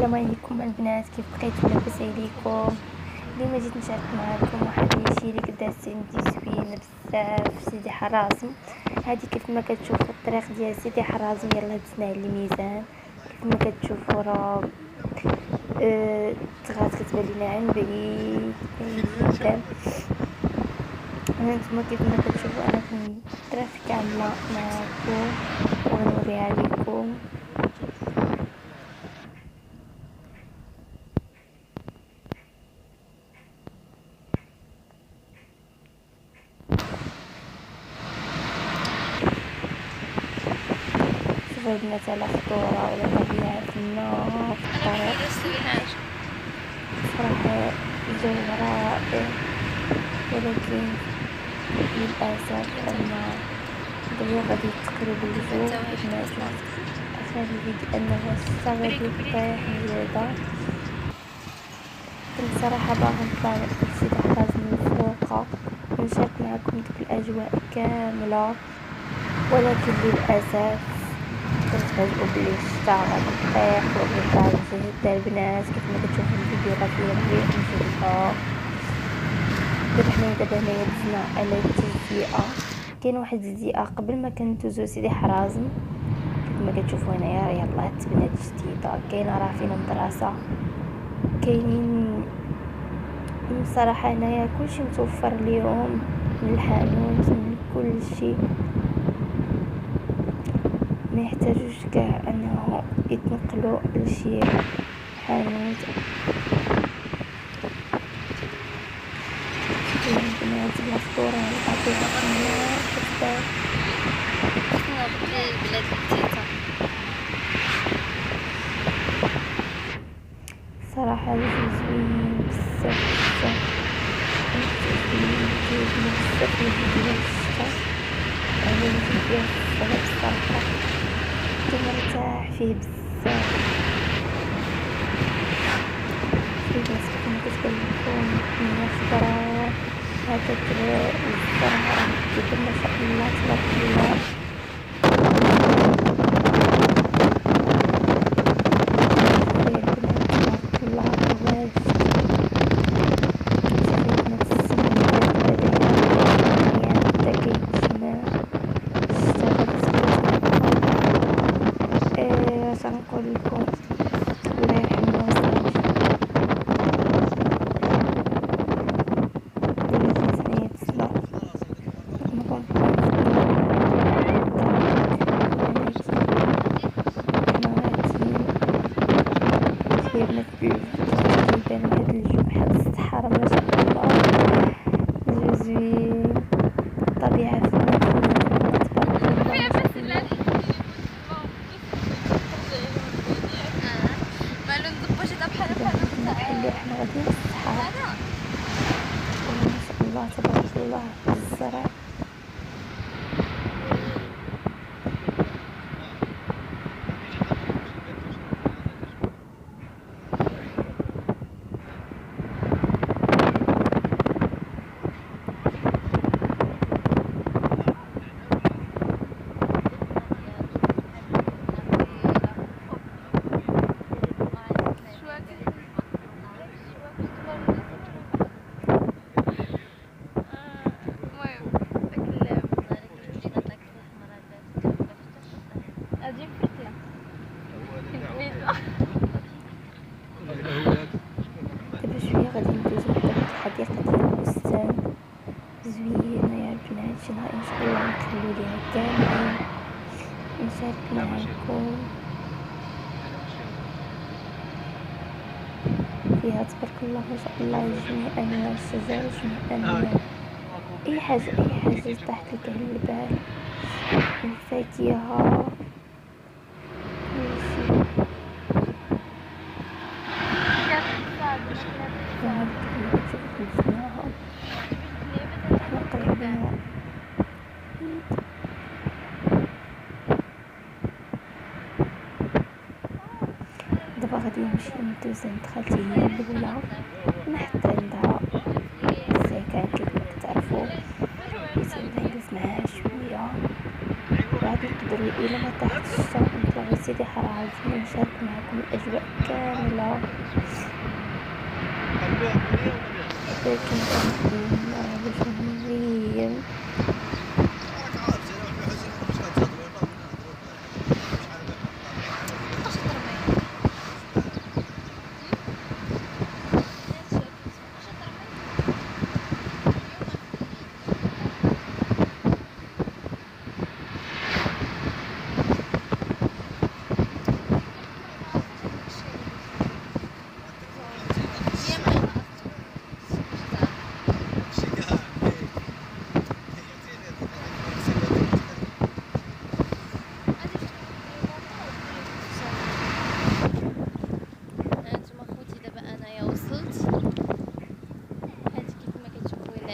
السلام عليكم البنات، كيف بقيتوا؟ لاباس عليكم؟ اليوم جيت نشارك معكم واحد الشيء اللي قداس عندي زوينه بزاف في سيدي حرازم. هذه كيف ما كتشوفوا الطريق ديال سيدي حرازم، يلا هزنا على الميزان. كيف ما كتشوفوا راه التغات كتبان لينا عن بعيد جدا. هانتوما كيف ما كتشوفوا انا في الطريق كامله معكم وغنوريها لكم. شوفوا البنات على خطورة ولا طبيعة في النار في الطريق. صراحة الجو رائع، ولكن للأسف أن دابا غادي تقلب الجو البنات. أخير الفيديو أنها الشتا غادي يطيح زيادة. كنت صراحة باغا نطلع لسيدي حرازم من الفوق ونشارك معكم ديك الأجواء كاملة، ولكن للأسف كنتفاجئوا بلي الشتا غادي يطيح وغادي يطيح البنات. كيف ما كتشوفوا الفيديو راه فيه الريح مجهدة. دابا حنايا هنايا دزنا على التجزئة. كاين واحد التجزئة قبل ما كندوزو سيدي حرازم، كيف ما كتشوفوا هنايا يلاه تبنات جديدة. كاينه راه فينا مدرسة، كاينين بصراحة هنايا كلشي متوفر ليهم، من الحانوت من كل شيء، ما يحتاجوش كاع انه يتنقلوا لشي حانوت. البنات بلا فطور على الطبيعة في النار بزاف. بلاد التيتا صراحة الجو زوين بزاف بزاف، كيعجبني بزاف الجو ديال الشتا على الجو ديال الصيف. الصراحة كنت مرتاح فيه بزاف. فيه بلاصة كما كتبان لكم الدنيا خضرا هكاك، الزرع كيبان ما شاء الله تبارك الله. نقول لكم الله يرحمنا ويصلح. كيبان هاد الجو بحال الصحراء ما شاء الله، الجو زوين، الطبيعة فينا تبارك الله. بحال حنا غاديين في الصحراء، ما شاء الله تبارك الله الزرع. دابا شويه غادي ندوزو حدا الحديقه ديال البستان، زوينه يا البنات. شي نهار ان شاء الله نخلو ليها كاملين نشارك معكم فيها. تبارك الله ما شاء الله جميع انواع الشجر، جميع انواع اي حاجه طاحت لك على البال، الفاكهه كلشي. دابا غادي نمشي ندوز عند خالتي هي الاولى، نحط عندها السكان كيف ما كتعرفوا، نجلس معاها شويه، وعاد نقدروا الا ما طاحت الشتا نطلع في سيدي حرازم ونشارك معكم الأجواء كاملة. لكن جمهوريا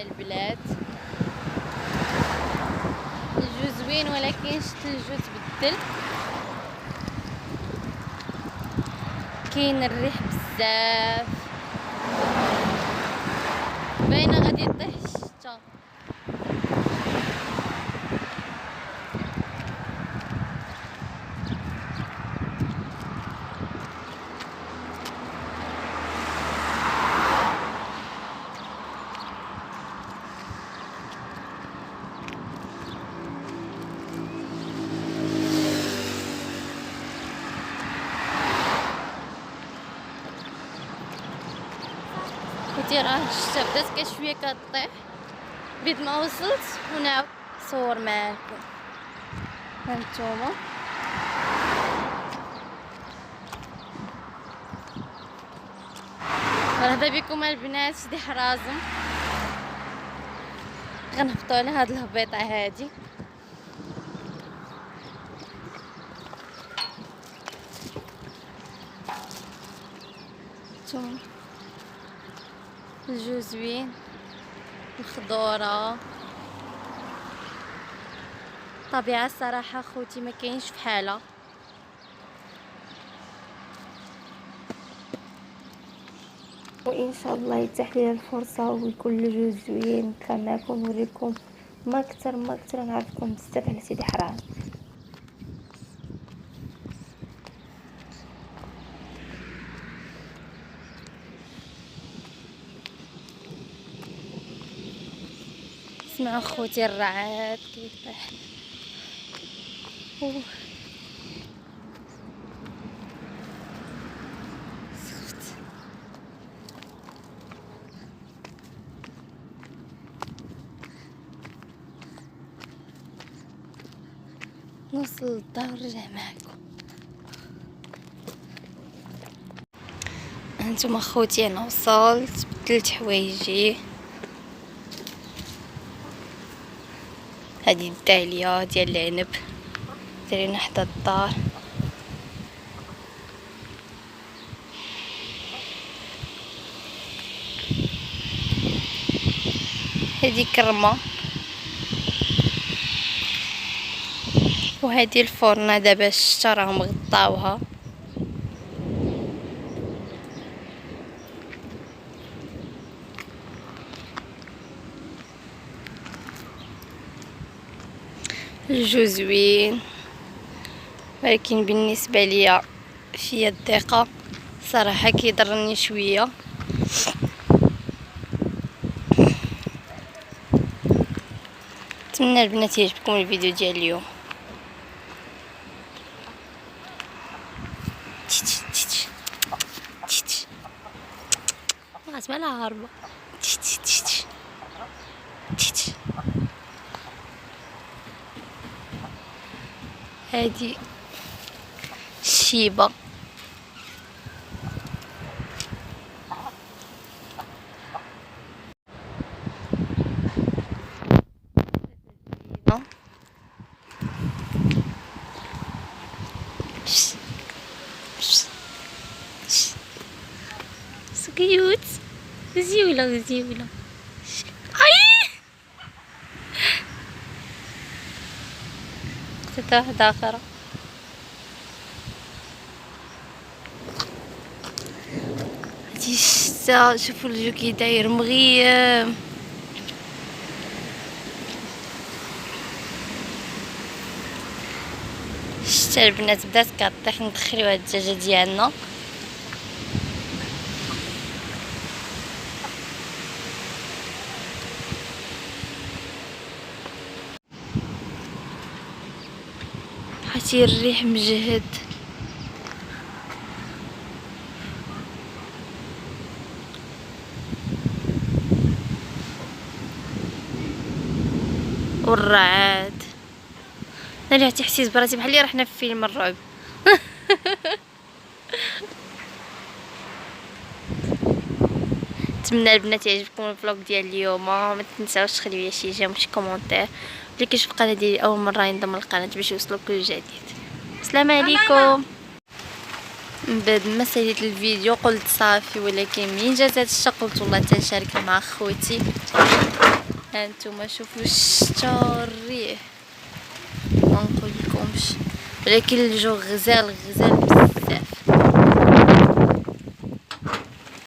البلاد. الجو زوين ولكن شت الجو تبدل، كاين الريح بزاف، باينه غادي طيح الشتا. كنتي راه الشتا بدات شويه كطيح، بيد ما وصلت ونعاود نصور معاكم. هانتوما مرحبا بكم البنات سيدي حرازم. غنهبطوا على هاد الهبيطه هادي. نتوما الجو زوين، الخضوره، الطبيعه الصراحه خوتي ما كاينش بحالها. وإن شاء الله يتاح لي الفرصة ويكون الجو زوين كرناكم نوريكم ما أكثر نعرفكم بزاف على سيدي حرازم. اسمعوا خوتي الرعاد كيطيح. سخت. نوصل للدار ونرجع معكم. هانتوما خوتي انا وصلت، بدلت حوايجي، هذه الدالية ديال العنب دايرين حدا الدار. هذه كرمة، وهذه الفرنة دابا الشتا راهم غطاوها. الجو زوين ولكن بالنسبه ليا فيا الضيقه صراحه كيضرني شويه. نتمنى البنات يعجبكم الفيديو ديال اليوم. اسمع لها هاربه. هادي الشيبة سو كيوت. زيولة زيولة. اي حتى واحدة اخرى. هادي الشتا، شوفوا الجو كي داير مغيم. حتى البنات بدات كطيح. ندخليو هاد الدجاجه ديالنا. حتى الريح مجهد. والرعاد انا عرفتي حسيت براسي بحال اللي رحنا في فيلم الرعب. نتمنى البنات يعجبكم الفلوق ديال اليوم. ما تنساوش تخليو لي شي جيم وشي كومونتير. اللي كيشوف القناه ديالي اول مره ينضم للقناه باش يوصلوا كل جديد. السلام عليكم. من بعد ما ساليت الفيديو قلت صافي، ولكن منين جات هاد الشتا قلت والله تنشارك مع خوتي. هانتوما شوفوا الشتا الريح ما نقولكمش، ولكن الجو غزال غزال بزاف.